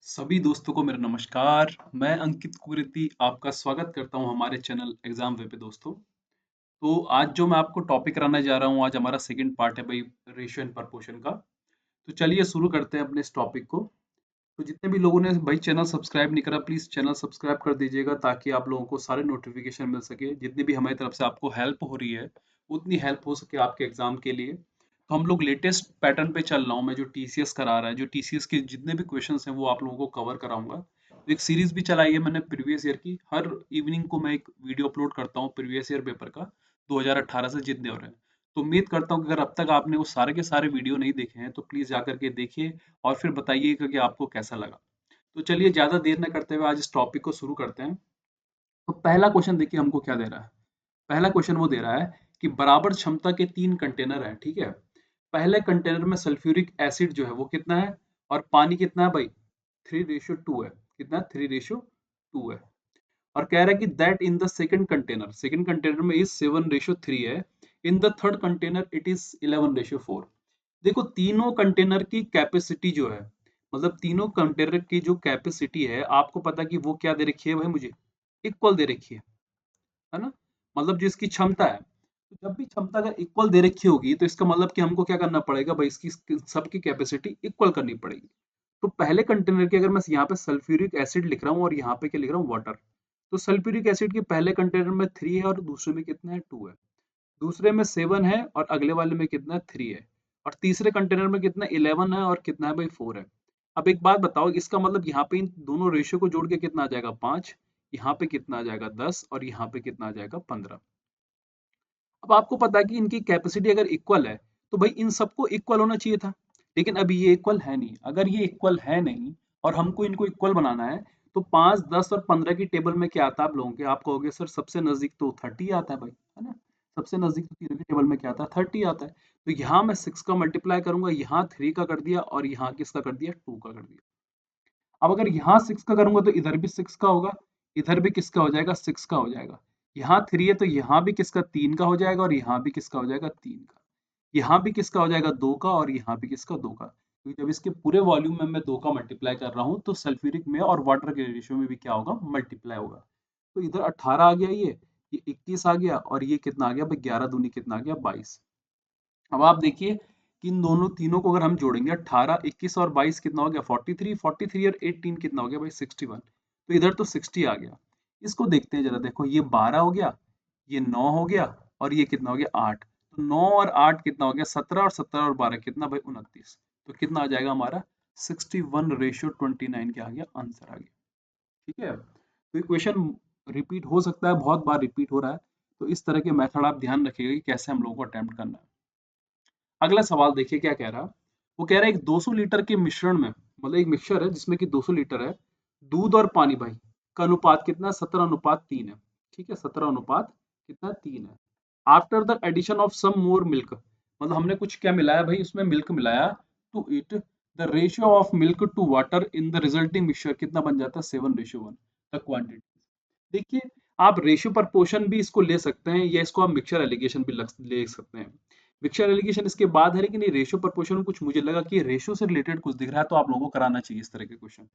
सभी दोस्तों को मेरा नमस्कार। मैं अंकित कुरेती आपका स्वागत करता हूं हमारे चैनल एग्जाम वे पे दोस्तों। तो आज जो मैं आपको टॉपिक कराने जा रहा हूं, आज हमारा सेकंड पार्ट है भाई, रेशियो एंड प्रपोर्शन का। तो चलिए शुरू करते हैं अपने इस टॉपिक को। तो जितने भी लोगों ने भाई चैनल सब्सक्राइब नहीं करा, प्लीज चैनल सब्सक्राइब कर दीजिएगा ताकि आप लोगों को सारे नोटिफिकेशन मिल सके। जितनी भी हमारी तरफ से आपको हेल्प हो रही है उतनी हेल्प हो सके आपके एग्जाम के लिए। तो हम लोग लेटेस्ट पैटर्न पे चल रहा हूँ मैं, जो टीसीएस करा रहा है, जो टीसीएस के जितने भी क्वेश्चंस हैं वो आप लोगों को कवर कराऊंगा। तो एक सीरीज भी चलाई है मैंने प्रीवियस ईयर की। हर इवनिंग को मैं एक वीडियो अपलोड करता हूँ प्रीवियस ईयर पेपर का, 2018 से जितने हो रहे हैं। तो उम्मीद करता हूँ कि अगर अब तक आपने वो सारे के सारे वीडियो नहीं देखे हैं तो प्लीज जाकर के देखिए और फिर बताइएगा कि आपको कैसा लगा। तो चलिए ज्यादा देर न करते हुए आज इस टॉपिक को शुरू करते हैं। तो पहला क्वेश्चन देखिए हमको क्या दे रहा है। पहला क्वेश्चन वो दे रहा है कि बराबर क्षमता के 3 कंटेनर हैं, ठीक है। पहले कंटेनर में सल्फ्यूरिक एसिड जो है वो कितना है और पानी कितना है भाई, 3:2 है। कितना, 3:2 है। और कह रहा है कि that in the second container में इज 7:3 है। In the third container it is 11:4। देखो तीनों कंटेनर की कैपेसिटी जो है, मतलब तीनों कंटेनर की जो कैपेसिटी है, आपको पता कि वो क्या दे रखी है भाई, मुझे इक्वल दे रखी है ना। मतलब जो इसकी क्षमता है, तो जब भी क्षमता अगर इक्वल दे रखी होगी तो इसका मतलब कि हमको क्या करना पड़ेगा भाई, इसकी सबकी कैपेसिटी इक्वल करनी पड़ेगी। तो पहले कंटेनर की अगर मैं यहाँ पे सल्फ्यूरिक एसिड लिख रहा हूँ और यहाँ पे क्या लिख रहा हूँ, वाटर। तो सल्फ्यूरिक एसिड के पहले कंटेनर में 3 है और दूसरे में कितना है, 2 है। दूसरे में 7 है और अगले वाले में कितना, 3 है। और तीसरे कंटेनर में कितना, 11 है और कितना है भाई, 4 है। अब एक बात बताओ, इसका मतलब यहाँ पे इन दोनों रेशियो को जोड़ के कितना आ जाएगा, 5। यहाँ पे कितना आ जाएगा, 10। और यहाँ पे कितना आ जाएगा, 15। अब आपको पता है कि इनकी कैपेसिटी अगर इक्वल है तो भाई इन सबको इक्वल होना चाहिए था। लेकिन अभी ये इक्वल है नहीं। अगर ये इक्वल है नहीं और हमको इनको इक्वल बनाना है, तो 5, 10 और 15 की टेबल में क्या आता है आप लोगों के, आप कहोगे सर सबसे नजदीक तो 30 आता है भाई, है ना। सबसे नजदीक तो तीनों की टेबल में क्या आता है, 30 आता है। तो यहाँ मैं 6 का मल्टीप्लाई करूंगा, यहाँ 3 का कर दिया और यहाँ किसका कर दिया, 2 का कर दिया। अब अगर यहाँ 6 का करूंगा तो इधर भी 6 का होगा, इधर भी किसका हो जाएगा, 6 का हो जाएगा। यहाँ 3 है तो यहाँ भी किसका, 3 का हो जाएगा और यहाँ भी किसका हो जाएगा, 3 का। यहाँ भी किसका हो जाएगा, 2 का। और यहाँ भी किसका, 2 का। क्योंकि जब इसके पूरे वॉल्यूम में मैं 2 का मल्टीप्लाई कर रहा हूँ तो सल्फ्यूरिक में और वाटर के रेशियो में भी क्या होगा, मल्टीप्लाई होगा। तो इधर 18 आ गया, ये 21 आ गया और ये कितना आ गया भाई, 11 दूनी कितना आ गया, 22। अब आप देखिए कि इन दोनों तीनों को अगर हम जोड़ेंगे, 18, 21 और 22 कितना हो गया, 43। 43 और 18 कितना हो गया भाई, 61। तो इधर तो 60 आ गया। इसको देखते हैं जरा, देखो ये 12 हो गया, ये 9 हो गया और ये कितना हो गया, 8। तो 9 और 8 कितना हो गया, 17। और 17 और 12 कितना भाई, 29। तो कितना आ जाएगा हमारा, 61:29 क्या आ गया, आंसर आ गया। ठीक है। तो ये क्वेश्चन रिपीट हो सकता है, बहुत बार रिपीट हो रहा है। तो इस तरह के मेथड आप ध्यान रखिएगा कि कैसे हम लोगों को अटेम्प्ट करना है। अगला सवाल देखिए क्या कह रहा है। वो कह रहा है एक 200 लीटर के मिश्रण में, मतलब एक मिक्सचर है जिसमें कि 200 लीटर है, दूध और पानी भाई का अनुपात कितना, 17:3 है। ठीक है, 17 कितना, 3 है। After the addition of some more milk, मतलब हमने कुछ क्या मिलाया भाई, उसमें मिल्क मिलाया। To it the ratio of milk to water in the resulting mixture कितना बन जाता है, 7:1। द क्वांटिटी, देखिए आप रेशियो प्रपोर्शन भी इसको ले सकते हैं या इसको आप मिक्सचर एलिगेशन भी ले सकते हैं। मिक्सचर एलिगेशन इसके बाद है, लेकिन ये रेशियो प्रपोर्शन में कुछ मुझे लगा कि रेशियो से रिलेटेड कुछ दिख रहा है तो आप लोगों को कराना चाहिए इस तरह के क्वेश्चन।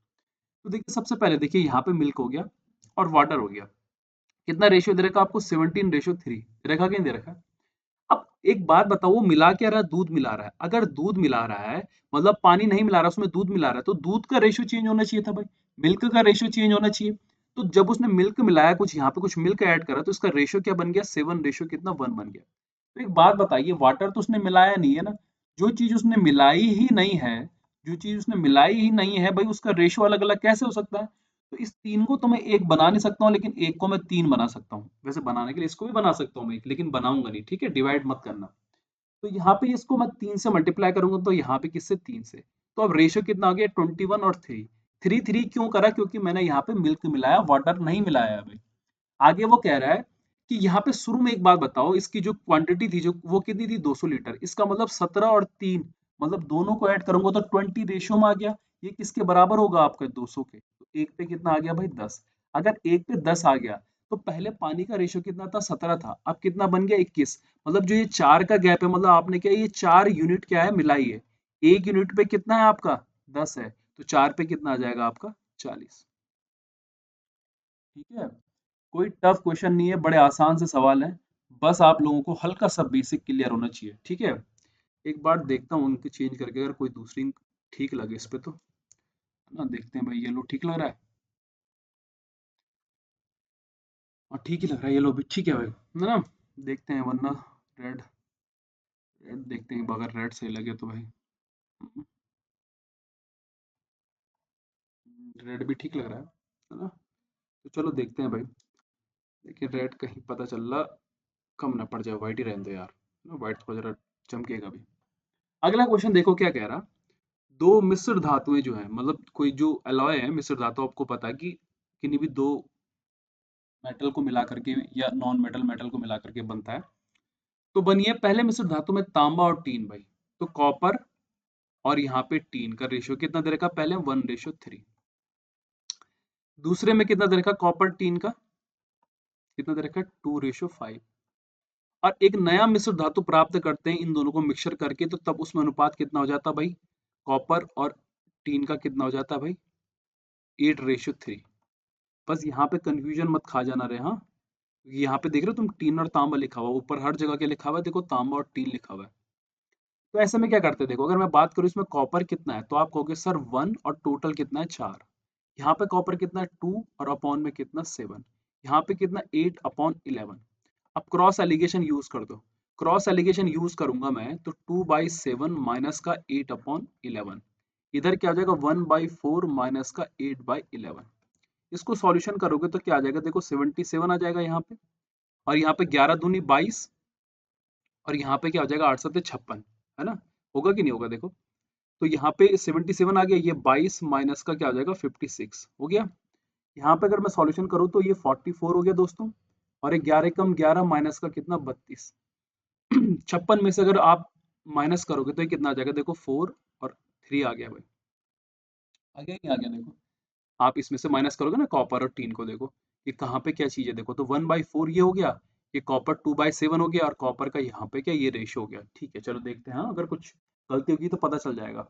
तो देखिए सबसे पहले देखिए यहाँ पे मिल्क हो गया और वाटर हो गया। कितना रेशियो दे रखा आपको, 17:3 दे रखा कि नहीं दे रखा। अब एक बात बताओ, वो मिला क्या रहा है, दूध मिला रहा है। अगर दूध मिला रहा है मतलब पानी नहीं मिला रहा, उसमें दूध मिला रहा है, तो दूध का रेशियो चेंज होना चाहिए था भाई, मिल्क का रेशियो चेंज होना चाहिए। तो जब उसने मिल्क मिलाया, कुछ यहाँ पे कुछ मिल्क ऐड करा, तो इसका रेशियो क्या बन गया, 7 रेशियो कितना, 1 बन गया। तो एक बात बताइए, वाटर तो उसने मिलाया नहीं है ना। जो चीज उसने मिलाई ही नहीं है, जो चीज उसने मिलाई ही नहीं है भाई, उसका रेशियो अलग अलग कैसे हो सकता है। तो इस तीन को तो मैं एक बना नहीं सकता हूँ, लेकिन एक को मैं तीन बना सकता हूँ। वैसे बनाने के लिए इसको भी बना सकता हूँ मैं एक, लेकिन बनाऊंगा नहीं, ठीक है, डिवाइड मत करना। तो यहाँ पे इसको मैं 3 से मल्टीप्लाई करूंगा, तो यहाँ पे किससे, 3 से। तो अब रेशियो कितना आ गया, 21 और 3। 3 क्यों करा, क्योंकि मैंने यहाँ पे मिल्क मिलाया, वाटर नहीं मिलाया अभी। आगे वो कह रहा है कि यहाँ पे शुरू में एक बात बताओ, इसकी जो क्वांटिटी थी जो वो कितनी थी, 200 लीटर। इसका मतलब 17 और 3, मतलब दोनों को ऐड करूंगा तो 20 रेशियो में आ गया। ये किसके बराबर होगा, आपके 200 के। तो एक पे कितना आ गया भाई, 10। अगर एक पे 10 आ गया तो पहले पानी का रेशियो कितना था, 17 था। अब कितना बन गया, 21। मतलब जो ये 4 का गैप है, मतलब आपने क्या, ये 4 यूनिट क्या है, मिलाई है। एक यूनिट पे कितना है आपका, 10 है। तो 4 पे कितना आ जाएगा आपका 40। ठीक है, कोई टफ क्वेश्चन नहीं है, बड़े आसान से सवाल हैं, बस आप लोगों को हल्का सा बेसिक क्लियर होना चाहिए। ठीक है, एक बार देखता हूँ उनके चेंज करके, अगर कोई दूसरी ठीक लगे इस पे तो, है ना। देखते हैं भाई, ये लो ठीक लग रहा है, और ठीक ही लग रहा है, ये लो भी ठीक है भाई, है ना। देखते हैं, वरना रेड, रेड देखते हैं, अगर रेड सही लगे तो भाई रेड भी ठीक लग रहा है ना। तो चलो देखते हैं भाई। देखिए रेड कहीं पता चल रहा कम ना पड़ जाए, व्हाइट ही रहने दो यार, ना व्हाइट थोड़ा जरा चमकेगा भी। अगला क्वेश्चन देखो क्या कह रहा। दो मिश्र धातुएं जो है, मतलब कोई जो अलॉय है मिश्र धातु, आपको पता है कि किन्हीं भी दो मेटल को मिला करके या नॉन मेटल मेटल को मिला करके बनता है। तो बनिए पहले मिश्र धातु में तांबा और टीन भाई, तो कॉपर और यहाँ पे टीन का रेशियो कितना दे रखा, पहले 1:3। दूसरे में कितना दे रखा, कॉपर टीन का कितना दे रखा, 2:5। और एक नया मिश्र धातु प्राप्त करते हैं इन दोनों को मिक्सर करके, तो तब उसमें अनुपात कितना हो जाता भाई, कॉपर और टीन का कितना हो जाता भाई, 8:3। बस यहाँ पे कंफ्यूजन मत खा जाना रहे, हाँ। यहाँ पे देख रहे हो तुम, टीन और तांबा लिखा हुआ, ऊपर हर जगह क्या लिखा हुआ है, देखो तांबा और टीन लिखा हुआ है। तो ऐसे में क्या करते हैं, देखो अगर मैं बात करूँ इसमें कॉपर कितना है, तो आप कहोगे सर 1 और टोटल कितना है 4। यहाँ पे कॉपर कितना है 2 और अपॉन में कितना 7। यहाँ पे कितना 8/11। अब क्रॉस एलिगेशन यूज कर दो। क्रॉस एलिगेशन यूज करूंगा मैं, तो 2/7 माइनस का 8/11, इधर क्या आ जाएगा 1/4 माइनस का 8/11। इसको सॉल्यूशन करोगे तो क्या आ जाएगा, देखो 77 आ जाएगा यहाँ पे, और यहाँ पे 11 दूनी 22, और यहाँ पे क्या हो जाएगा 8 7 56, है ना। होगा कि नहीं होगा देखो। तो यहाँ पे 77 आ गया, ये 22 माइनस का क्या हो जाएगा 56 हो गया। यहाँ पे अगर मैं सॉल्यूशन करूँ तो ये 44 हो गया दोस्तों, और 11 कम 11 माइनस का कितना 32। 56 में से अगर आप माइनस करोगे तो ये कितना आ जाएगा, देखो 4 और 3 आ गया भाई, आ गया नहीं आ गया देखो। आप इसमें से माइनस करोगे ना कॉपर और टीन को, देखो ये कहाँ पे क्या चीज है, देखो तो 1/4 ये हो गया, ये कॉपर 2/7 हो गया, और कॉपर का यहाँ पे क्या ये रेशो हो गया। ठीक है चलो देखते हैं, हाँ अगर कुछ गलती होगी तो पता चल जाएगा।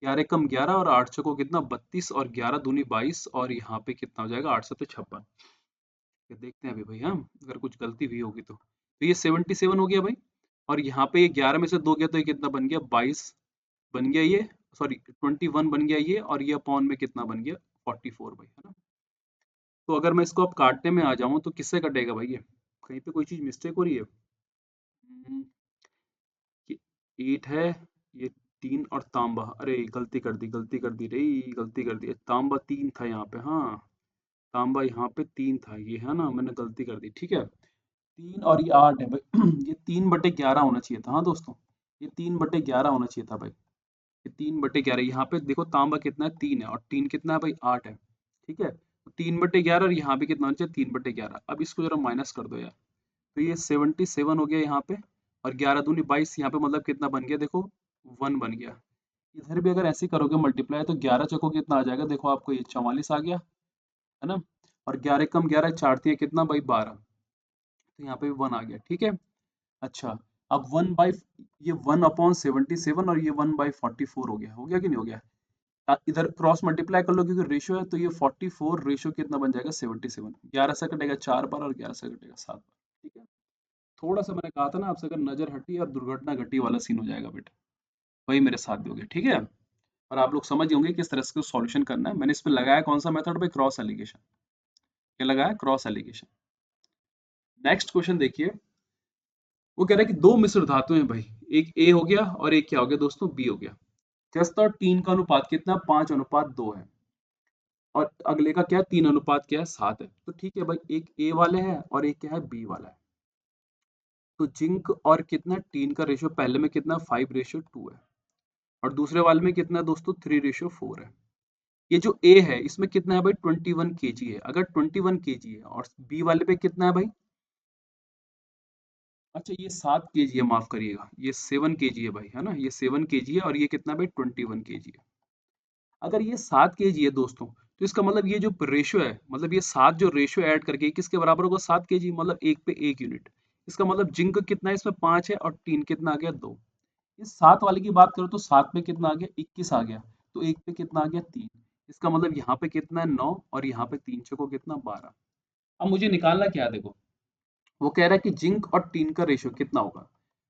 11 कम 11 और 8 को कितना 32, और 11 दूनी 22, और यहाँ पे कितना हो जाएगा 8 7 56। देखते हैं अभी भाई, हाँ अगर कुछ गलती भी होगी तो ये 77 हो गया भाई, और यहाँ पे ये 11 में से 2 गया तो ये कितना बन गया 22 बन गया ये, सॉरी 21 बन गया ये, और ये अपॉन में कितना बन गया 44 भाई, है ना। तो अगर मैं इसको अब काटने में आ जाऊं तो किससे कटेगा भाई, ये कहीं पे कोई चीज मिस्टेक हो रही है। ये 8 है, ये 3 और तांबा, अरे गलती कर दी रे, गलती कर दी, तांबा 3 था यहाँ पे, हाँ तांबा यहाँ पे 3 था, ये है ना मैंने गलती कर दी। ठीक है, 3 और ये 8 है भाई। ये 3/11 होना चाहिए था, हाँ दोस्तों, ये 3/11 होना चाहिए था भाई। ये 3/11, यहाँ पे देखो तांबा कितना है 3 है, और 3 कितना है भाई 8 है। ठीक है, तो 3/11, और यहाँ पे कितना होना चाहिए 3/11। अब इसको जरा माइनस कर दो यार, तो ये 77 हो गया यहाँ पे, और 11 दूनी 22, यहाँ पे मतलब कितना बन गया देखो 1 बन गया। इधर भी अगर ऐसे करोगे मल्टीप्लाई, तो 11 चौको कितना आ जाएगा, देखो आपको ये 44 आ गया, है ना। और 11 कम 11 4 दिए कितना भाई 12, तो यहाँ पे भी 1 आ गया। ठीक है, अच्छा अब 1 बाई, ये 1/77 और ये 1/44 हो गया कि नहीं हो गया। इधर क्रॉस मल्टीप्लाई कर लो क्योंकि रेशियो है, तो ये 44 रेशियो कितना बन जाएगा 77। 11 से कटेगा 4 बार और 11 से कटेगा 7 बार। ठीक है, थोड़ा सा मैंने कहा था ना आपसे, अगर नजर हटी और दुर्घटना घटी वाला सीन हो जाएगा बेटा, वही मेरे साथ भी हो गया। ठीक है, और आप लोग समझ होंगे किस तरह से सॉल्यूशन करना है। मैंने इस पे लगाया कौन सा मेथड भाई, क्रॉस एलिगेशन। क्या लगाया, क्रॉस एलिगेशन। नेक्स्ट क्वेश्चन देखिए, वो कह रहा है कि दो मिश्र धातु हैं भाई, एक ए हो गया और एक क्या हो गया दोस्तों बी हो गया। जस्ता और 3 का अनुपात कितना 5:2 है, और अगले का क्या है 3 अनुपात क्या है 7 है। तो ठीक है भाई, एक ए वाले है और एक क्या है बी वाला है। तो जिंक और कितना टीन का रेशियो, पहले में कितना 5:2 है, और दूसरे वाले में कितना है दोस्तों 3:4 है। ये जो ए है इसमें कितना है भाई 21 kg है, अगर 21 kg है, और बी वाले पे कितना है भाई, अच्छा ये 7 kg है, माफ करिएगा ये 7 kg है भाई, है ना, ये 7 kg है, और ये कितना भाई 21 kg है। अगर ये 7 kg है दोस्तों, तो इसका मतलब ये जो रेशियो है, मतलब ये 7 जो रेशियो ऐड करके किसके बराबर होगा 7 kg, मतलब एक पे 1 यूनिट। इसका मतलब जिंक कितना है इसमें 5 है, और टीन कितना आ गया 2। इस 7 वाले की बात करो तो 7 में कितना आ गया 21 आ गया। तो 1 पे कितना आ गया 3। इसका मतलब यहाँ पे कितना है 9 और यहाँ पे 3 छको कितना 12। अब मुझे निकालना क्या है देखो, वो कह रहा है कि जिंक और टीन का रेशियो कितना होगा।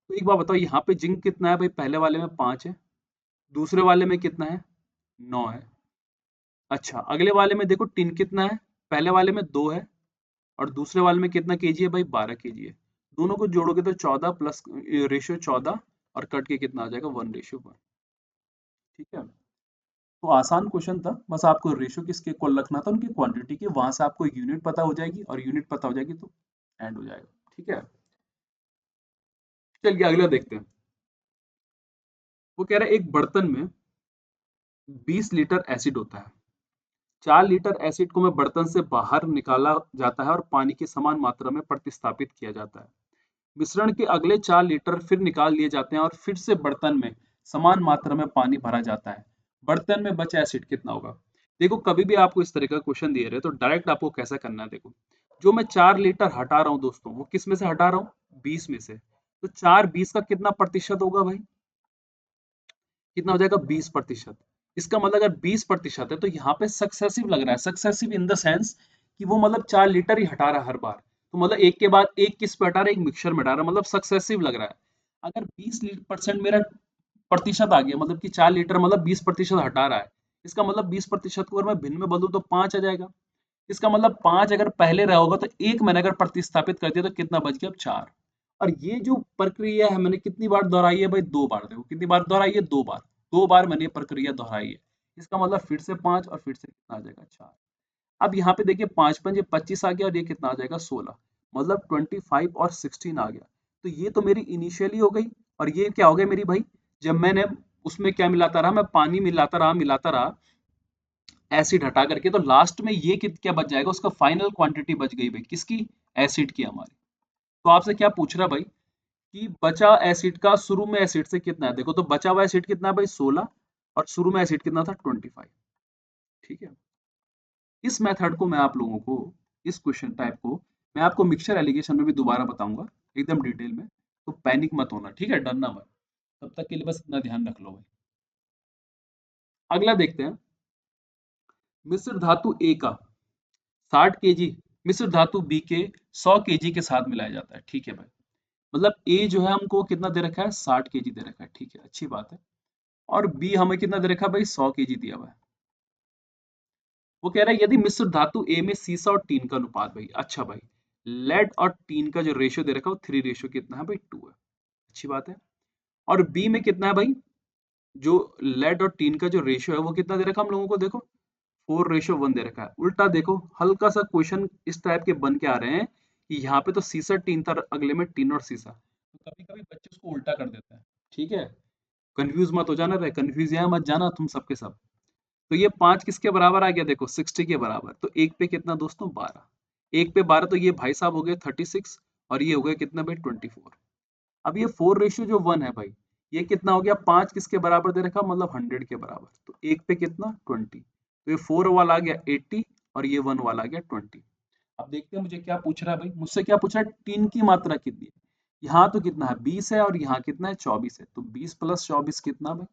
तो एक बार बताओ यहाँ पे जिंक कितना है भाई, पहले वाले में 5 है, दूसरे वाले में कितना है 9 है। अच्छा अगले वाले में देखो टिन कितना है, पहले वाले में 2 है और दूसरे वाले में कितना केजी है भाई 12 केजी है। दोनों को जोड़ोगे तो 14 प्लस रेशियो 14 और कट के कितना आ जाएगा 1:1। ठीक है, तो आसान क्वेश्चन था, बस आपको रेशियो किसके इक्वल रखना था, उनकी क्वांटिटी की, वहां से आपको यूनिट पता हो जाएगी और यूनिट पता हो जाएगी तो एंड हो जाएगा। ठीक है, चलिए अगला देखते हैं। वो कह रहा है एक बर्तन में 20 लीटर एसिड होता है, 4 लीटर एसिड को में बर्तन से बाहर निकाला जाता है और पानी की समान मात्रा में प्रतिस्थापित किया जाता है। मिश्रण के अगले 4 लीटर फिर निकाल लिए जाते हैं और फिर से बर्तन में समान मात्रा में पानी भरा जाता है। बर्तन में बचा एसिड कितना होगा। देखो कभी भी आपको इस तरह का क्वेश्चन दिए रहे तो डायरेक्ट आपको कैसा करना है, देखो जो मैं 4 लीटर हटा रहा हूँ दोस्तों, वो किस में से हटा रहा हूँ 20 में से, तो 4 20 का कितना प्रतिशत होगा भाई, कितना हो जाएगा 20%। इसका मतलब अगर 20% है तो यहाँ पे सक्सेसिव लग रहा है, सक्सेसिव इन द सेंस कि वो मतलब 4 लीटर ही हटा रहा है हर बार, तो मतलब एक के बाद एक किस पे हटा रहा है, एक मिक्सर में हटा रहा है, मतलब सक्सेसिव लग रहा है। अगर 20% मेरा प्रतिशत आ गया, मतलब कि 4 लीटर मतलब 20% हटा रहा है, इसका मतलब 20% को अगर मैं भिन्न में बदलूं तो 5 आ जाएगा। इसका मतलब 5 अगर पहले रहा होगा तो एक मैंने अगर प्रतिस्थापित कर दिया तो कितना बच गया अब 4। और ये जो प्रक्रिया है मैंने कितनी बार दोहराई है भाई, 2 बार। देखो कितनी बार दोहराई है, 2 बार, 2 बार मैंने ये प्रक्रिया दोहराई है। इसका मतलब फिर से 5 और फिर से कितना आ जाएगा 4। अब यहाँ पे देखिए 5 पंजे 25 आ गया और ये कितना आ जाएगा 16, मतलब 25 और 16 आ गया। तो ये तो मेरी इनिशियली हो गई, और ये क्या हो गया मेरी भाई, जब मैंने उसमें क्या मिलाता रहा, मैं पानी मिलाता रहा एसिड हटा करके, तो लास्ट में ये क्या बच जाएगा, उसका फाइनल क्वांटिटी बच गई भाई किसकी, एसिड की हमारी। तो आपसे क्या पूछ रहा भाई कि बचा एसिड का शुरू में एसिड से कितना है, देखो तो बचा हुआ एसिड कितना है भाई 16 और शुरू में एसिड कितना था 25। ठीक है, इस मेथड को मैं आप लोगों को, इस क्वेश्चन टाइप को मैं आपको मिक्सचर एलिगेशन में भी दोबारा बताऊंगा एकदम डिटेल में, तो पैनिक मत होना, ठीक है, डरना मत। तब तक के लिए बस इतना ध्यान रख लो भाई। अगला देखते हैं, मिश्र धातु ए का 60 केजी मिश्र धातु बी के 100 केजी के साथ मिलाया जाता है। ठीक है भाई, मतलब ए जो है हमको कितना दे रखा है 60 केजी दे रखा है, ठीक है अच्छी बात है, और बी हमें कितना दे रखा है भाई 100 केजी दिया हुआ है। वो कह रहा है यदि मिश्र धातु ए में सीसा और टीन का अनुपात भाई, अच्छा भाई लेड और टीन का जो रेशियो दे रखा है वो 3 रेशियो कितना है भाई 2 है, अच्छी बात है। और बी में कितना है भाई, जो लेड और टीन का जो रेशियो है वो कितना दे रखा है हम लोगों को, देखो 4:1 दे रखा है। उल्टा देखो हल्का सा क्वेश्चन इस टाइप के बन के आ रहे हैं कि यहाँ पे तो सीसा टीन था, अगले में टीन और सीसा, तो कभी कभी बच्चे उसको उल्टा कर देते हैं। ठीक है, कंफ्यूज मत हो जाना रे, कंफ्यूज यहाँ मत जाना तुम सबके सब। तो ये 5 किसके बराबर आ गया, देखो 60 के बराबर, तो एक पे कितना दोस्तों 12, एक पे 12, तो ये भाई साहब हो गए 36 और ये हो गए कितना भाई 24। अब ये 4:1 है भाई, ये कितना हो गया 5 किसके बराबर दे रखा, मतलब 100 के बराबर, तो एक पे कितना 20, तो ये 4 वाला आ गया 80 और ये 1 वाला आ गया 20। अब देखते हैं मुझे क्या पूछ रहा है भाई, मुझसे क्या पूछ रहा है, टीन की मात्रा कितनी है। यहाँ तो कितना है 20 है और यहाँ कितना है 24 है, तो 20 प्लस 24 कितना भाई,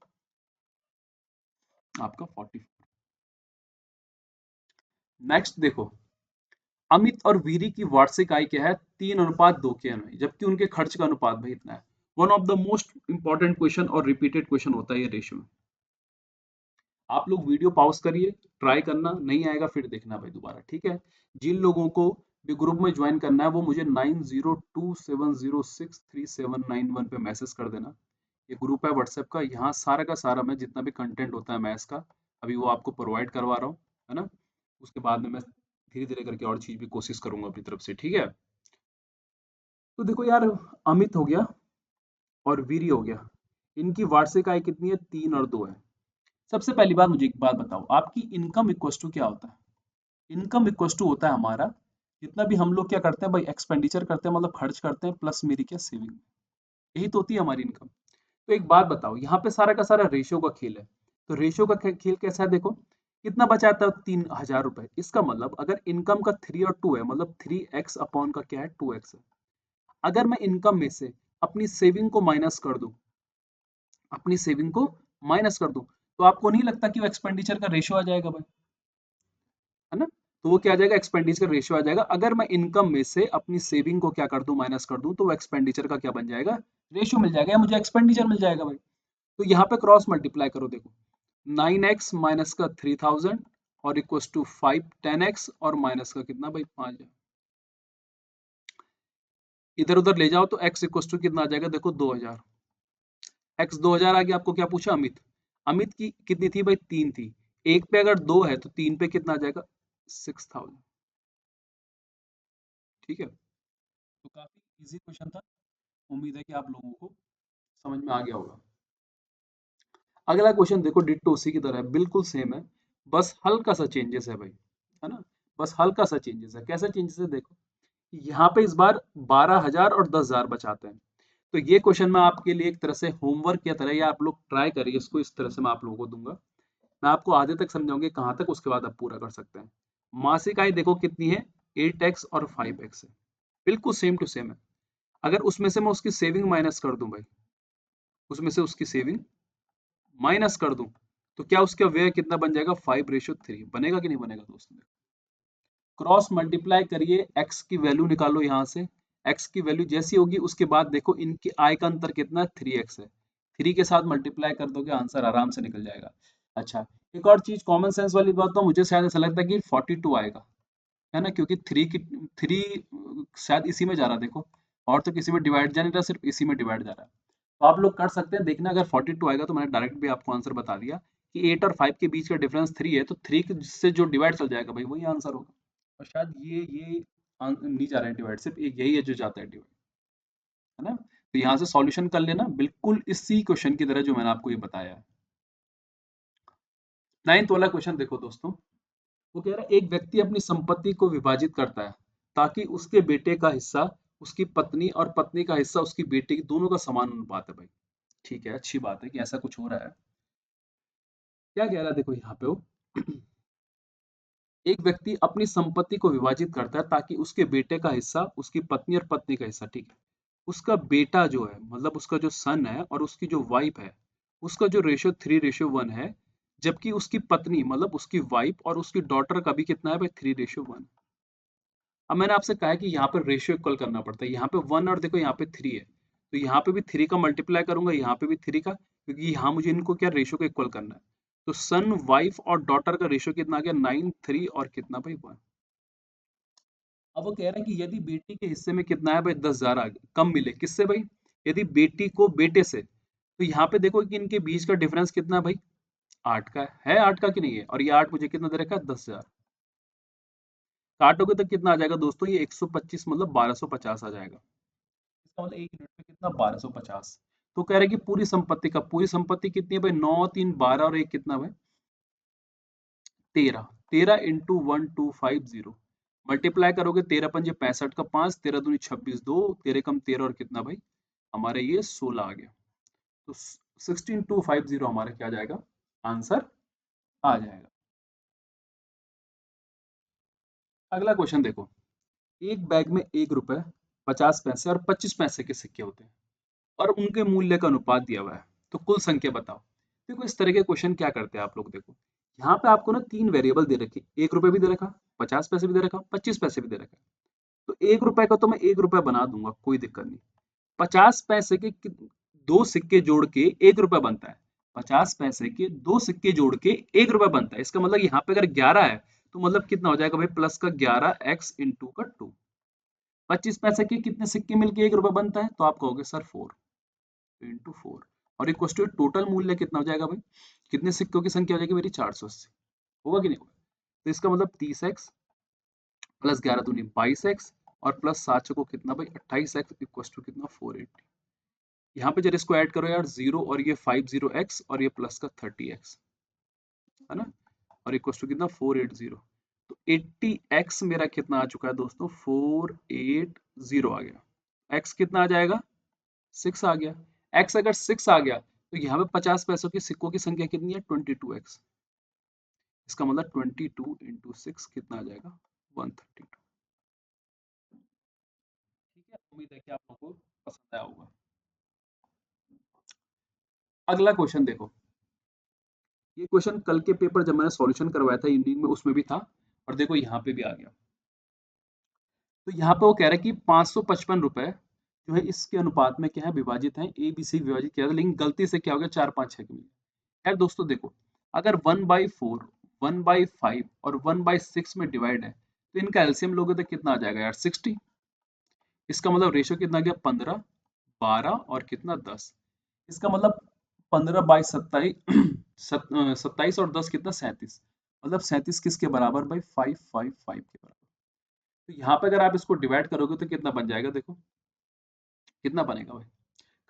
आपका 44। नेक्स्ट देखो, अमित और वीरी की वार्षिक आय क्या है, 3:2 के अनुपात, जबकि उनके खर्च का अनुपात भाई इतना है। One of the most important question और रिपीटेड क्वेश्चन होता है ये रेशियो में। आप लोग वीडियो पॉज करिए, ट्राई करना, नहीं आएगा फिर देखना भाई दोबारा, ठीक है। जिन लोगों को भी ग्रुप में ज्वाइन करना है वो मुझे 9027063791 पे मैसेज कर देना। ये ग्रुप है व्हाट्सएप का, यहाँ सारा का सारा मैं जितना भी कंटेंट होता है मैथ्स का अभी वो आपको प्रोवाइड करवा रहा हूँ, है ना। उसके बाद में मैं धीरे धीरे करके और चीज भी कोशिश करूंगा अपनी तरफ से, ठीक है। तो देखो यार, अमित हो गया और वीरी हो गया, इनकी वार्षिक आय कितनी है 3 और 2 है। सबसे पहली बात मुझे एक बात बताओ, आपकी इनकम इक्वल टू क्या होता है। इनकम इक्वल टू होता है हमारा, जितना भी हम लोग क्या करते हैं भाई एक्सपेंडिचर करते हैं, मतलब खर्च करते हैं, प्लस मेरी क्या सेविंग, यही तो होती है हमारी इनकम। तो एक बात बताओ, यहाँ पे सारा का सारा रेशियो का खेल है, तो रेशियो का खेल कैसा है, देखो कितना बचाता है 3,000 रुपए, इसका मतलब अगर इनकम का 3 और 2 है, मतलब 3x अपॉन का क्या है 2x है। अगर मैं इनकम में से अपनी सेविंग को माइनस कर दूं, अपनी सेविंग को माइनस कर दूं, तो आपको नहीं लगता कि वो एक्सपेंडिचर का रेशियो आ जाएगा भाई, है ना? तो वो क्या आ जाएगा, एक्सपेंडिचर रेशियो आ जाएगा। अगर मैं इनकम में से अपनी सेविंग को क्या कर दूं, माइनस कर दूं, तो वो एक्सपेंडिचर का क्या बन जाएगा, रेशियो मिल जाएगा, या मुझे एक्सपेंडिचर मिल जाएगा भाई। तो यहाँ पे क्रॉस मल्टीप्लाई करो, देखो 9x माइनस का 3000 और इक्वस टू 5 10x और माइनस का कितना भाई 5, इधर उधर ले जाओ तो x इक्वस टू कितना आ जाएगा, देखो 2000। x 2000 आ गया, आपको क्या पूछा अमित, अमित की कितनी थी भाई, 3 थी, एक पे अगर 2 है तो 3 पे कितना आ जाएगा, 6000। ठीक है, तो काफी इजी क्वेश्चन था, उम्मीद है कि आप लोगों को समझ में आ गया होगा। अगला क्वेश्चन देखो, डिट्टो उसी की तरह है, बिल्कुल सेम है, बस हल्का सा चेंजेस है भाई, है ना? बस हल्का सा चेंजेस है, कैसा चेंजेस है देखो, यहाँ पे इस बार 12,000 और 10,000 बचाते हैं। तो ये क्वेश्चन मैं आपके लिए एक तरह से होमवर्क की तरह, या आप लोग ट्राई करिए इसको, इस तरह से मैं आप लोगों को दूंगा। मैं आपको आधे तक समझाऊंगी कहाँ तक, उसके बाद आप पूरा कर सकते हैं। मासिक आय देखो कितनी है, 8x और 5x है, बिल्कुल सेम टू सेम है। अगर उसमें से मैं उसकी सेविंग माइनस कर दूं भाई, उसमें से उसकी सेविंग माइनस कर दूं, तो क्या उसका व्यय कितना बन जाएगा, 5:3 बनेगा कि नहीं बनेगा दोस्तों? क्रॉस मल्टीप्लाई करिए, x की वैल्यू निकालो यहाँ से, x की वैल्यू जैसी होगी उसके बाद देखो इनकी आय का अंतर कितना है, 3x है, 3 के साथ मल्टीप्लाई कर दोगे, आंसर आराम से निकल जाएगा। अच्छा, एक और चीज कॉमन सेंस वाली बात, तो मुझे शायद ऐसा लगता है कि 42 आएगा, है ना? क्योंकि 3 शायद इसी में जा रहा है, देखो, और तो किसी में डिवाइड जा नहीं रहा, सिर्फ इसी में डिवाइड जा रहा है। तो आप लोग कर सकते हैं, देखना अगर 42 आएगा तो मैंने डायरेक्ट भी आपको आंसर बता दिया कि 8 और 5 के बीच का डिफरेंस 3 है, तो 3 से जो डिवाइड चल जाएगा भाई वही आंसर होगा। और शायद ये नहीं जा रहा है डिवाइड, सिर्फ एक यही है जो जाता है डिवाइड, है ना? तो यहाँ से सॉल्यूशन कर लेना, बिल्कुल इसी क्वेश्चन की तरह जो मैंने आपको ये बताया है। 9th वाला क्वेश्चन देखो दोस्तों, वो कह रहा है एक व्यक्ति अपनी संपत्ति को विभाजित करता है ताकि उसके बेटे का हिस्सा उसकी पत्नी और पत्नी का हिस्सा उसकी बेटी की, दोनों का समान अनुपात है भाई। ठीक है, अच्छी बात है कि ऐसा कुछ हो रहा है। क्या कह रहा है देखो यहाँ पे वो, एक व्यक्ति अपनी संपत्ति को विभाजित करता है ताकि उसके बेटे का हिस्सा उसकी पत्नी और पत्नी का हिस्सा, ठीक है, उसका बेटा जो है, मतलब उसका जो सन है और उसकी जो वाइफ है, उसका जो रेशियो 3:1 है, जबकि उसकी पत्नी मतलब उसकी वाइफ और उसकी डॉटर का भी कितना है भाई, 3:1। अब मैंने आपसे कहा है कि यहाँ पे रेशियो इक्वल करना पड़ता है, यहाँ पे 1 और देखो यहाँ पे 3 है, तो यहाँ पे भी 3 का मल्टीप्लाई करूंगा, यहाँ पे भी 3 का, क्योंकि यहाँ मुझे इनको क्या रेशियो को इक्वल करना है। तो सन वाइफ और डॉटर का रेशियो कितना आ गया, 9 3 और कितना भाई 1। अब वो कह रहे हैं कि यदि बेटी के हिस्से में कितना है भाई, 10,000 आ गया, कम मिले किससे भाई, यदि बेटी को बेटे से, तो यहाँ पे देखो कि इनके बीच का डिफरेंस कितना है भाई, 8 का है, 8 का कि नहीं है, और ये 8 मुझे कितना दे रखा है, 10,000। काटोगे तो कितना आ जाएगा दोस्तों, ये 125 मतलब 1250 आ जाएगा। इसका मतलब एक यूनिट पे कितना, 1250। तो कह रहे हैं कि पूरी संपत्ति का, पूरी संपत्ति कितनी है भाई, 9 3 12 और एक कितना भाई, 13, 13 इंटू 1250, मल्टीप्लाई करोगे, 13 पंजे 65 का 5, 13 दूनी 26, 2 13 कम 13 और कितना भाई, हमारे ये 16 आ गया। तो 16250 हमारा क्या आ जाएगा, आंसर आ जाएगा। अगला क्वेश्चन देखो, एक बैग में 1 रुपए, 50 पैसे और 25 पैसे के सिक्के होते हैं और उनके मूल्य का अनुपात दिया हुआ है, तो कुल संख्या बताओ। देखो इस तरह के क्वेश्चन क्या करते हैं आप लोग, देखो यहाँ पे आपको ना 3 वेरिएबल दे रखे, 1 रुपए भी दे रखा, 50 पैसे भी दे रखा, 25 पैसे भी दे रखा। तो 1 रुपए का तो मैं 1 रुपए बना दूंगा, कोई दिक्कत नहीं। 50 पैसे के दो सिक्के जोड़ के 1 रुपए बनता है, 50 पैसे के दो सिक्के जोड़ के 1 रुपए बनता है, इसका मतलब यहाँ पे अगर 11 है तो मतलब कितना हो जाएगा भाई, प्लस का 11x इंटू का 2। 25 पैसे के कितने सिक्के मिलके 1 रुपए बनता है, तो आप कहोगे सर 4 इंटू 4, और इक्वल टू टोटल मूल्य कितना हो जाएगा भाई, कितने सिक्कों की संख्या हो जाएगी मेरी, 480। होगा कि नहीं होगा? तो इसका मतलब 30x प्लस 11 दूनी 22x और प्लस 7 को कितना भाई, 28x इक्वल टू कितना, 480। यहाँ पे जब इसको ऐड करो यार, 0 और ये 50x और ये प्लस का 30x, है ना? और इक्वल टू कितना, 480। तो 80x मेरा कितना आ चुका है दोस्तों, 480 आ गया। x कितना आ जाएगा, 6 आ गया। x अगर 6 आ गया तो यहाँ पे 50 पैसों के सिक्कों की संख्या कितनी है, 22x। इसका मतलब 22 इंटू 6 कितना आ जाएगा, 132। ठीक है, उम्मीद है कि आप लोगों को पसंद आया होगा। अगला क्वेश्चन देखो, ये क्वेश्चन कल के पेपर जब मैंने सॉल्यूशन करवाया था इवनिंग में उसमें भी था, और देखो यहाँ पे भी आ गया। तो यहाँ पे वो कह रहा है कि 555 रुपए जो है इसके अनुपात में क्या है विभाजित है, ए बी सी विभाजित किया था, लेकिन गलती से क्या हो गया 4 5 6 के मिले। यार दोस्तों देखो, अगर 1/4 1/5 और 1/6 में डिवाइड है तो इनका एलसीएम लोगे तो कितना आ जाएगा यार 60। इसका मतलब रेशियो कितना गया 15 12 और कितना 10। इसका मतलब 15/27 27 और 10 कितना 37। मतलब 37 किसके बराबर भाई 555 के बराबर। तो यहाँ पे अगर आप इसको डिवाइड करोगे तो कितना बन जाएगा देखो, कितना बनेगा भाई,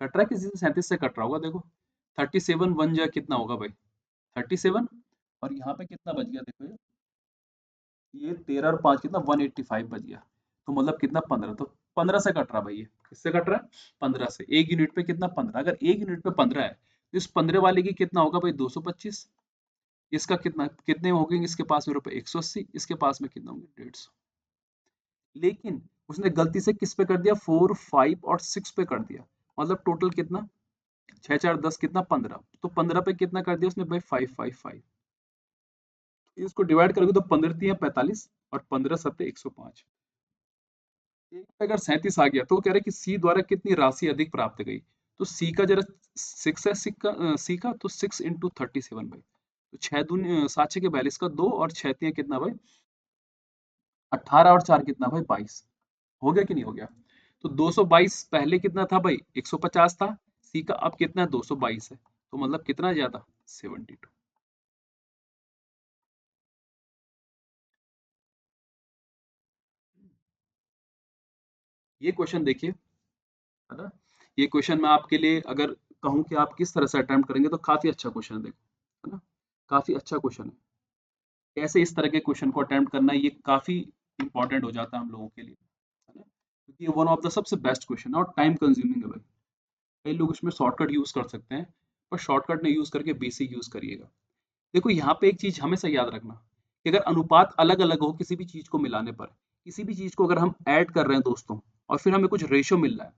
कट रहा है किसी से 37 से कट रहा होगा देखो, 37 बन जाए कितना होगा भाई 37, और यहाँ पे कितना बच गया देखो, ये 13 और 5 कितना 185 बच गया। तो मतलब कितना 15, तो 15 से कट रहा भाई, ये किससे कट रहा है 15 से। एक यूनिट पे कितना 15, अगर एक यूनिट पे 15 है तो इस 15 वाले की कितना होगा भाई 225। इसका कितना कितने होंगे इसके पास में रुपए 180, इसके पास में कितना होंगे 150। लेकिन उसने गलती से किस पे कर दिया 4 5 और 6 पे कर दिया, मतलब टोटल कितना 6 4 10 कितना 15, तो 15 पे कितना कर दिया उसने भाई 555। इसको डिवाइड करोगे तो 15 3 45 और 15 7 105। एक पे अगर 37 आ गया तो वो कह रहे हैं कि सी द्वारा कितनी राशि अधिक प्राप्त गई। तो सी का जरा 6 है, सी का तो 6 इंटू 37 भाई, तो 6 दूनी 7 6 के 42 का 2 और 6 3 कितना भाई 18 और 4 कितना भाई 22। हो गया कि नहीं हो गया। तो 222 पहले कितना था भाई 150 था, सी का अब कितना है 222 है, तो मतलब कितना ज्यादा 72। ये क्वेश्चन देखिए, है ना, ये क्वेश्चन मैं आपके लिए अगर कहूं कि आप किस तरह से अटेम्प्ट करेंगे तो काफी अच्छा क्वेश्चन है देखो, है ना, काफी अच्छा क्वेश्चन है। कैसे इस तरह के क्वेश्चन को अटेम्प्ट करना है ये काफी इंपॉर्टेंट हो जाता है हम लोगों के लिए, है ना, क्योंकि ये वन ऑफ द सबसे बेस्ट क्वेश्चन है और टाइम कंज्यूमिंग है भाई। कई लोग इसमें शॉर्टकट यूज कर सकते हैं, पर शॉर्टकट नहीं यूज करके बेसिक यूज करिएगा। देखो यहाँ पे एक चीज हमेशा याद रखना कि अगर अनुपात अलग अलग हो किसी भी चीज को मिलाने पर, किसी भी चीज को अगर हम ऐड कर रहे हैं दोस्तों और फिर हमें कुछ रेशियो मिल रहा है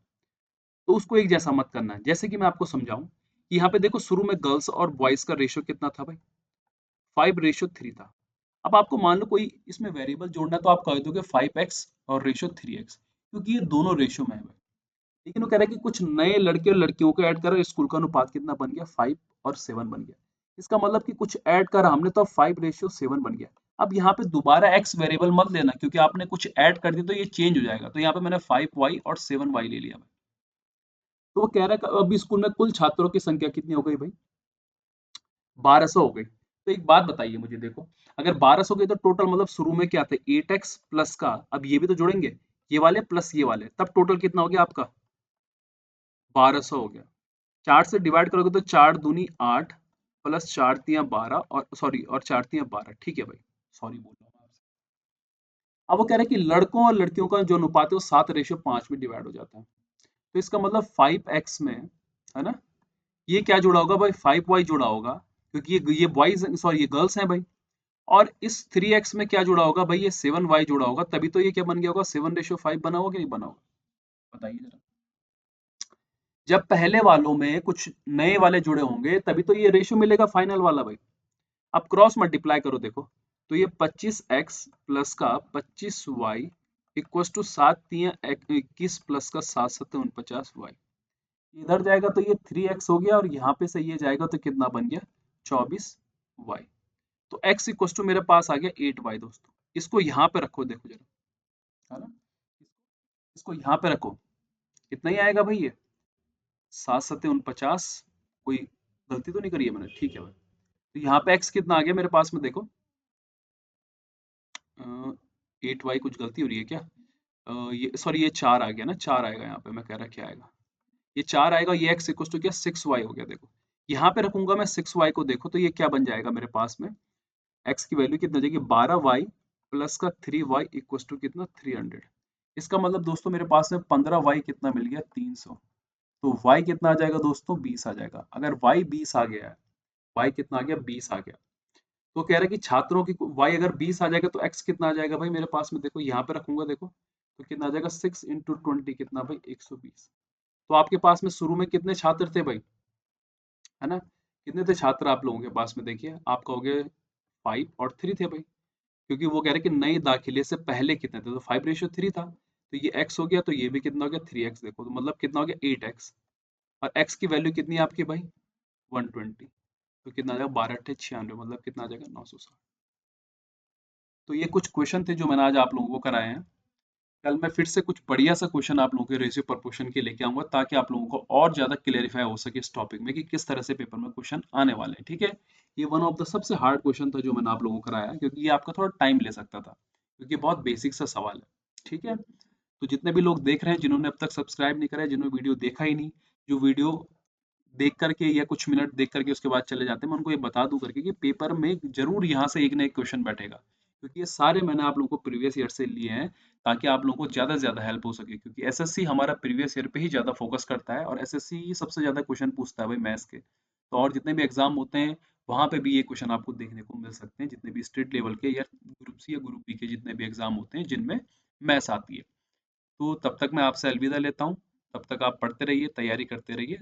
तो उसको एक जैसा मत करना है। जैसे कि मैं आपको समझाऊं कि यहाँ पे देखो शुरू में गर्ल्स और बॉयज का रेशियो कितना था भाई 5:3 था। अब आपको मान लो कोई इसमें वेरिएबल जोड़ना है तो आप कह दोगे 5x और रेशियो 3x, क्योंकि ये दोनों रेशियो में है भाई। लेकिन वो कह रहा है कि कुछ नए लड़के और लड़कियों को ऐड करो, स्कूल का अनुपात कितना बन गया 5 और 7 बन गया। इसका मतलब कि कुछ ऐड करा हमने तो 5:7 बन गया। अब यहाँ पे दोबारा x वेरिएबल मत लेना क्योंकि आपने कुछ ऐड कर दिया तो ये चेंज हो जाएगा, तो यहाँ पे मैंने 5y और 7y ले लिया। तो वो कह रहा है कि अभी स्कूल में कुल छात्रों की संख्या कितनी हो गई भाई 1200 हो गई। तो एक बात बताइए मुझे देखो, अगर 1200 हो गई तो टोटल मतलब शुरू में क्या था 8x प्लस का, अब ये भी तो जोड़ेंगे ये वाले प्लस ये वाले, तब टोटल कितना हो गया आपका 1200 हो गया। 4 से डिवाइड करोगे तो 4 दूनी 8 प्लस 4 तियां 12 और सॉरी और 4 तियां 12, ठीक है भाई, सॉरी बोल रहा हूँ आपसे। अब वो कह रहे हैं कि लड़कों और लड़कियों का जो अनुपात है वो 7:5 में डिवाइड हो जाता है। तो इसका मतलब 5x में, है ना, ये क्या जुड़ा होगा भाई 5y जुड़ा होगा, क्योंकि ये बॉयज सॉरी ये गर्ल्स हैं भाई। और इस 3x में क्या जुड़ा होगा भाई ये 7y जुड़ा होगा, तभी तो ये क्या बन गया होगा 7:5 बना होगा कि नहीं बना होगा, बताइए जरा। जब पहले वालों में कुछ नए वाले जुड़े होंगे तभी तो ये रेशियो मिलेगा फाइनल वाला भाई। अब क्रॉस मल्टीप्लाई करो देखो, तो ये 25x प्लस का 25y इक्वल टू 7 3 21 प्लस का 7 7 49 y। इधर जाएगा तो ये 3x हो गया और यहाँ पे से ये जाएगा तो कितना बन गया 24y। तो x इक्वल टू मेरे पास आ गया 8y दोस्तों। इसको यहाँ पे रखो देखो जरा, है ना, इसको यहाँ पे रखो, कितना ही आएगा भाई ये 7 7 49। कोई गलती तो नहीं करी है मैंने, ठीक है भाई। तो यहाँ पे x कितना आ गया मेरे पास में देखो, 8y कुछ गलती हो रही है क्या, ये सॉरी ये 4 आ गया ना, 4 आएगा यहाँ पे, मैं कह रहा क्या आएगा ये 4 आएगा, ये x इक्वल टू क्या 6y हो गया देखो। यहाँ पे रखूंगा मैं 6y को देखो तो ये क्या बन जाएगा मेरे पास में, x की वैल्यू कितना जाएगी 12y प्लस का 3y इक्वल टू कितना 300। इसका मतलब दोस्तों मेरे पास में 15y कितना मिल गया 300। तो y कितना आ जाएगा दोस्तों 20 आ जाएगा। अगर y 20 आ गया है, y कितना आ गया 20 आ गया, तो कह रहा है कि छात्रों की y अगर 20 आ जाएगा तो x कितना आ जाएगा भाई मेरे पास में देखो, यहाँ पे रखूंगा देखो तो कितना आ जाएगा 6 × 20 कितना भाई 120। तो आपके पास में शुरू में कितने छात्र थे भाई, है ना, कितने थे छात्र आप लोगों के पास में? देखिए आप कहोगे 5 और 3 थे भाई, क्योंकि वो कह रहे हैं कि नए दाखिले से पहले कितने थे, तो 5:3 था, तो ये x हो गया, तो ये भी कितना हो गया 3x। देखो तो मतलब कितना हो गया 8x, और x की वैल्यू कितनी है आपकी भाई 120, तो कितना आ जाएगा 12×8 = 96, मतलब कितना आ जाएगा 960। तो ये कुछ क्वेश्चन थे जो मैंने आज आप लोगों को कराए हैं। कल मैं फिर से कुछ बढ़िया सा क्वेश्चन आप लोगों के रेशियो प्रपोर्शन के लेके आऊंगा, ताकि आप लोगों को और ज्यादा क्लेरिफाई हो सके इस टॉपिक में कि किस तरह से पेपर में क्वेश्चन आने वाले हैं। ठीक है, ये वन ऑफ द सबसे हार्ड क्वेश्चन था जो मैंने आप लोगों को कराया, क्योंकि ये आपका थोड़ा टाइम ले सकता था, क्योंकि बहुत बेसिक सा सवाल है। ठीक है, तो जितने भी लोग देख रहे हैं, जिन्होंने अब तक सब्सक्राइब नहीं करा है, जिन्होंने वीडियो देखा ही नहीं, जो वीडियो देख करके या कुछ मिनट देख करके उसके बाद चले जाते हैं, मैं उनको ये बता दूं करके कि पेपर में जरूर यहाँ से एक ना एक क्वेश्चन बैठेगा, क्योंकि ये सारे मैंने आप लोगों को प्रीवियस ईयर से लिए हैं, ताकि आप लोगों को ज़्यादा से ज़्यादा हेल्प हो सके, क्योंकि एसएससी हमारा प्रीवियस ईयर पे ही ज़्यादा फोकस करता है, और एसएससी सबसे ज़्यादा क्वेश्चन पूछता है भाई मैथ्स के। तो और जितने भी एग्जाम होते हैं, वहाँ पे भी ये क्वेश्चन आपको देखने को मिल सकते हैं, जितने भी स्टेट लेवल के या ग्रुप सी या ग्रुप बी के जितने भी एग्जाम होते हैं जिनमें मैथ्स आती है। तो तब तक मैं आपसे अलविदा लेता हूँ, तब तक आप पढ़ते रहिए, तैयारी करते रहिए।